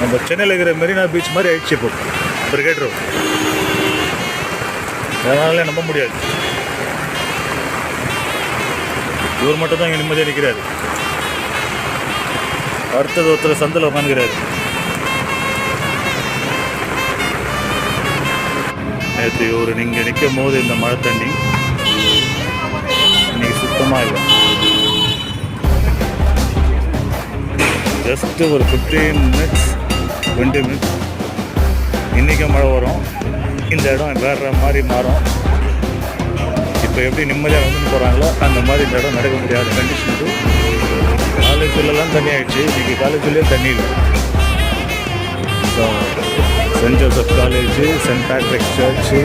நம்ம சென்னையில் இருக்கிற மெரினா பீச் மாதிரி ஆயிடுச்சு இப்போ பிரிகேட் ரோட். அதனால நம்ப முடியாது, இவர் மட்டும் தான் இங்கே நிம்மதியாக நிற்கிறாரு. அடுத்தது ஒருத்தர் சந்தில் உட்காந்துக்கிறாரு. நேற்று இவர் நீங்கள் நிற்கும் போது இந்த மழை தண்ணி இன்னைக்கு சுத்தமாக இல்லை. ஜஸ்ட்டு ஒரு 15 மினிட்ஸ் 20 மினிட்ஸ் இன்றைக்கி மழை வரும். இந்த இடம் வேற மாதிரி மாறும். இப்போ எப்படி நிம்மதியாக வந்து போகிறாங்களோ அந்த மாதிரி இந்த இடம் நடக்க முடியாத கண்டிஷனுக்கு. காலேஜ்லாம் தண்ணி ஆகிடுச்சு, இன்றைக்கி காலேஜ்லேயே தண்ணி இல்லை. So saint Joseph college, saint Patrick church,